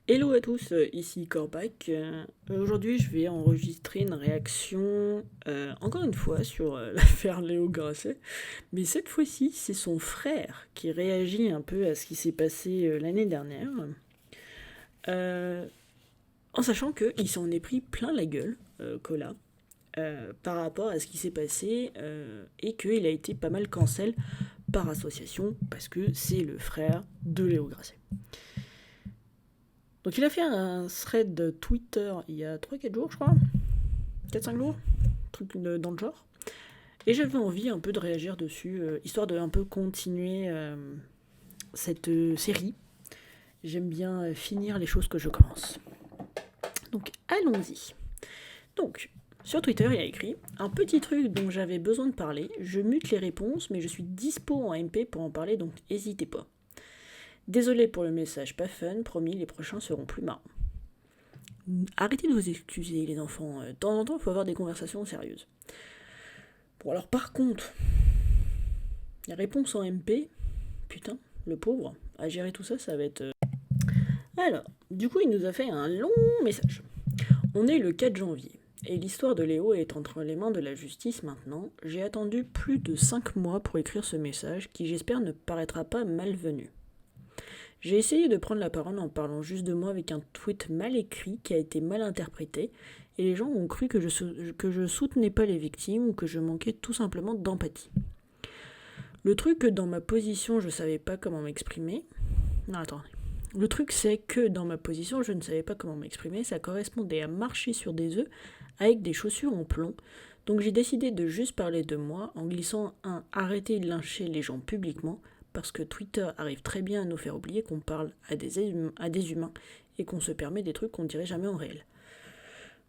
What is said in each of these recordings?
Hello à tous, ici Corbac. Aujourd'hui, je vais enregistrer une réaction, encore une fois, sur l'affaire Léo Grasset. Mais cette fois-ci, c'est son frère qui réagit un peu à ce qui s'est passé l'année dernière. Euh, En sachant qu'il s'en est pris plein la gueule, Cola, par rapport à ce qui s'est passé et qu'il a été pas mal cancel par association parce que c'est le frère de Léo Grasset. Donc il a fait un thread de Twitter il y a 3-4 jours, je crois. 4-5 jours, truc dans le genre. Et j'avais envie un peu de réagir dessus, histoire de un peu continuer cette série. J'aime bien finir les choses que je commence. Donc allons-y. Donc, sur Twitter, il a écrit un petit truc dont j'avais besoin de parler. Je mute les réponses, mais je suis dispo en MP pour en parler, donc n'hésitez pas. Désolé pour le message pas fun, promis, les prochains seront plus marrants. Arrêtez de vous excuser, les enfants. De temps en temps, il faut avoir des conversations sérieuses. Bon, alors par contre, les réponses en MP, putain, le pauvre, à gérer tout ça, ça va être. Alors, du coup, il nous a fait un long message. On est le 4 janvier, et l'histoire de Léo est entre les mains de la justice maintenant. J'ai attendu plus de 5 mois pour écrire ce message, qui j'espère ne paraîtra pas malvenu. J'ai essayé de prendre la parole en parlant juste de moi avec un tweet mal écrit qui a été mal interprété, et les gens ont cru que je soutenais pas les victimes ou que je manquais tout simplement d'empathie. Le truc que dans ma position je savais pas comment m'exprimer. Non, attends. Le truc c'est que dans ma position je ne savais pas comment m'exprimer, ça correspondait à marcher sur des œufs avec des chaussures en plomb. Donc j'ai décidé de juste parler de moi en glissant un arrêter de lyncher les gens publiquement parce que Twitter arrive très bien à nous faire oublier qu'on parle à des humains et qu'on se permet des trucs qu'on dirait jamais en réel.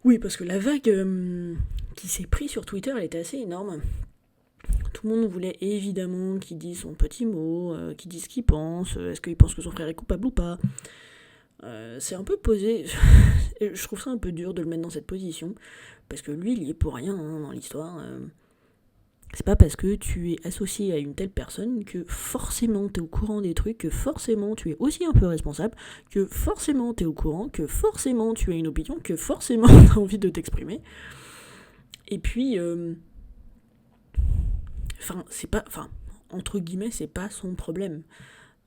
Oui, parce que la vague qui s'est prise sur Twitter, elle était assez énorme. Tout le monde voulait évidemment qu'il dise son petit mot, qu'il dise ce qu'il pense, est-ce qu'il pense que son frère est coupable ou pas. C'est un peu posé. Je trouve ça un peu dur de le mettre dans cette position, parce que lui, il y est pour rien dans l'histoire. C'est pas parce que tu es associé à une telle personne que forcément t'es au courant des trucs, que forcément tu es aussi un peu responsable, que forcément t'es au courant, que forcément tu as une opinion, que forcément t'as envie de t'exprimer. Et puis, c'est pas, entre guillemets, c'est pas son problème.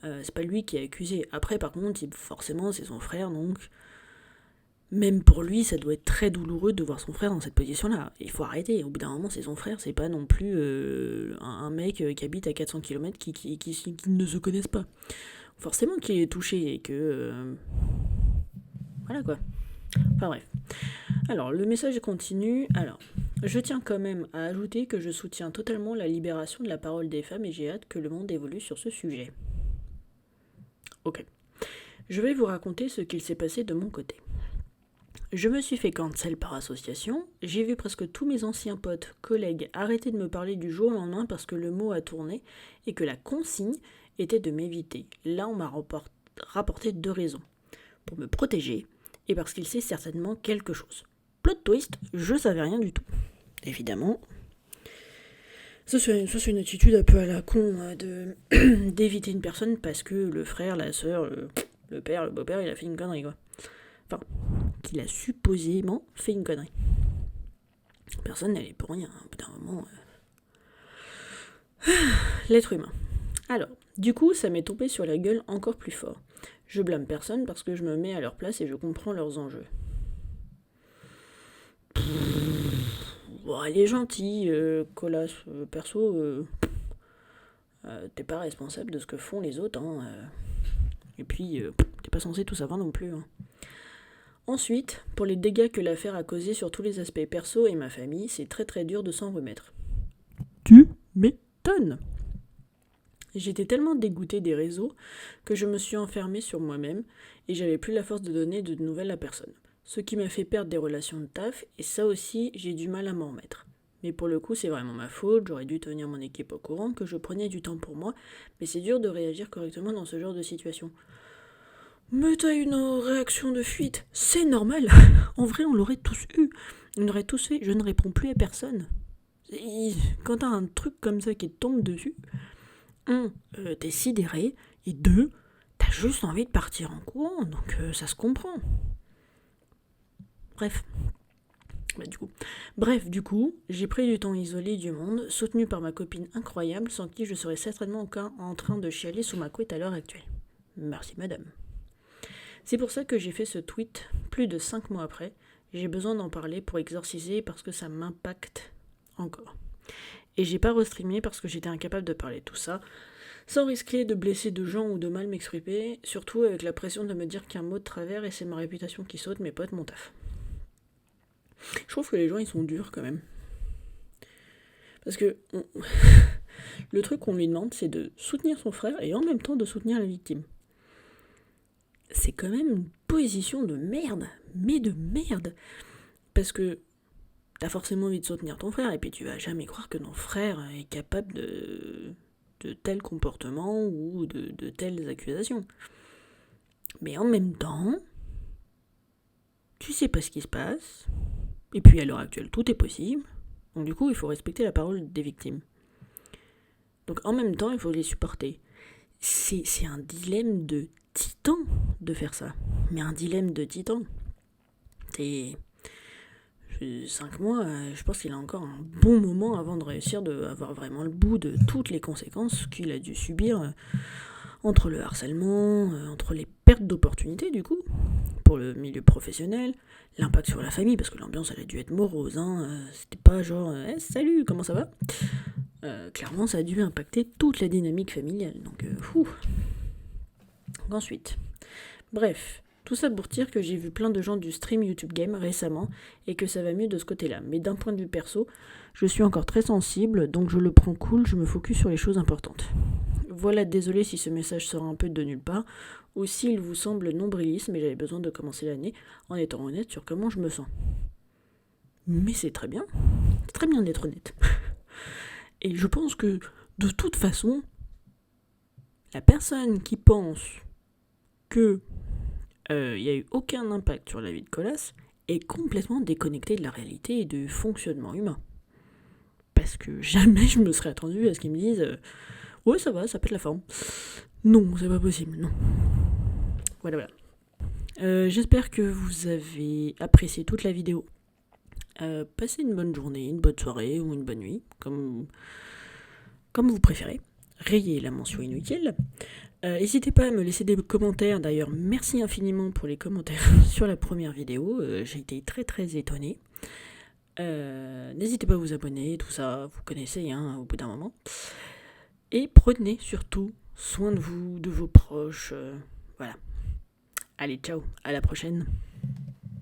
C'est pas lui qui est accusé. Après, par contre, forcément, c'est son frère, donc même pour lui, ça doit être très douloureux de voir son frère dans cette position-là. Il faut arrêter. Au bout d'un moment, c'est son frère, c'est pas non plus un mec qui habite à 400 km qui ne se connaissent pas. Forcément qu'il est touché et que. Voilà quoi. Enfin bref. Alors, le message continue. Alors, je tiens quand même à ajouter que je soutiens totalement la libération de la parole des femmes et j'ai hâte que le monde évolue sur ce sujet. Ok. Je vais vous raconter ce qu'il s'est passé de mon côté. Je me suis fait cancel par association, j'ai vu presque tous mes anciens potes, collègues arrêter de me parler du jour au lendemain parce que le mot a tourné et que la consigne était de m'éviter. Là, on m'a rapporté 2 raisons. Pour me protéger et parce qu'il sait certainement quelque chose. Plot twist, je savais rien du tout. Évidemment. Ça, c'est une attitude un peu à la con d'éviter une personne parce que le frère, la sœur, le père, le beau-père, il a fait une connerie quoi. Enfin, qu'il a supposément fait une connerie. Personne n'allait pour rien, au bout d'un moment. L'être humain. Alors, du coup, ça m'est tombé sur la gueule encore plus fort. Je blâme personne parce que je me mets à leur place et je comprends leurs enjeux. Bon, elle est gentille, Colas, perso, t'es pas responsable de ce que font les autres, hein. Et puis, t'es pas censé tout savoir non plus, hein. Ensuite, pour les dégâts que l'affaire a causés sur tous les aspects perso et ma famille, c'est très très dur de s'en remettre. Tu m'étonnes. J'étais tellement dégoûtée des réseaux que je me suis enfermée sur moi-même et j'avais plus la force de donner de nouvelles à personne. Ce qui m'a fait perdre des relations de taf et ça aussi j'ai du mal à m'en remettre. Mais pour le coup c'est vraiment ma faute, j'aurais dû tenir mon équipe au courant que je prenais du temps pour moi, mais c'est dur de réagir correctement dans ce genre de situation. Mais t'as une réaction de fuite, c'est normal. En vrai on l'aurait tous eu, on aurait tous fait, je ne réponds plus à personne. Quand t'as un truc comme ça qui te tombe dessus, t'es sidéré, et 2, t'as juste envie de partir en courant, donc ça se comprend. Du coup, j'ai pris du temps isolé du monde, soutenu par ma copine incroyable, sans qui je serais certainement encore en train de chialer sous ma couette à l'heure actuelle. Merci madame. C'est pour ça que j'ai fait ce tweet plus de 5 mois après. J'ai besoin d'en parler pour exorciser parce que ça m'impacte encore. Et j'ai pas restreamé parce que j'étais incapable de parler de tout ça, sans risquer de blesser de gens ou de mal m'exprimer, surtout avec la pression de me dire qu'un mot de travers et c'est ma réputation qui saute, mes potes, mon taf. Je trouve que les gens ils sont durs quand même. Parce que le truc qu'on lui demande c'est de soutenir son frère et en même temps de soutenir la victime. C'est quand même une position de merde, mais de merde. Parce que t'as forcément envie de soutenir ton frère et puis tu vas jamais croire que ton frère est capable de tels comportements ou de telles accusations. Mais en même temps, tu sais pas ce qui se passe. Et puis à l'heure actuelle, tout est possible. Donc du coup, il faut respecter la parole des victimes. Donc en même temps, il faut les supporter. C'est un dilemme de titan de faire ça. Mais un dilemme de titan. C'est 5 mois, je pense qu'il a encore un bon moment avant de réussir d'avoir vraiment le bout de toutes les conséquences qu'il a dû subir entre le harcèlement, entre les pertes d'opportunités du coup, pour le milieu professionnel, l'impact sur la famille, parce que l'ambiance elle a dû être morose, c'était pas genre salut, comment ça va clairement ça a dû impacter toute la dynamique familiale, donc ensuite, bref, tout ça pour dire que j'ai vu plein de gens du stream YouTube Game récemment et que ça va mieux de ce côté-là. Mais d'un point de vue perso, je suis encore très sensible, donc je le prends cool, je me focus sur les choses importantes. Voilà, désolé si ce message sort un peu de nulle part, ou s'il vous semble nombriliste, mais j'avais besoin de commencer l'année en étant honnête sur comment je me sens. Mais c'est très bien d'être honnête. Et je pense que, de toute façon, la personne qui pense que il n'y a eu aucun impact sur la vie de Colas est complètement déconnectée de la réalité et du fonctionnement humain. Parce que jamais je me serais attendue à ce qu'ils me disent ouais ça va, ça pète la forme. Non, c'est pas possible, non. Voilà. J'espère que vous avez apprécié toute la vidéo. Passez une bonne journée, une bonne soirée ou une bonne nuit, comme vous préférez. Rayez la mention inutile. N'hésitez pas à me laisser des commentaires. D'ailleurs, merci infiniment pour les commentaires sur la première vidéo. J'ai été très très étonnée. N'hésitez pas à vous abonner, tout ça, vous connaissez au bout d'un moment. Et prenez surtout soin de vous, de vos proches. Voilà. Allez, ciao, à la prochaine.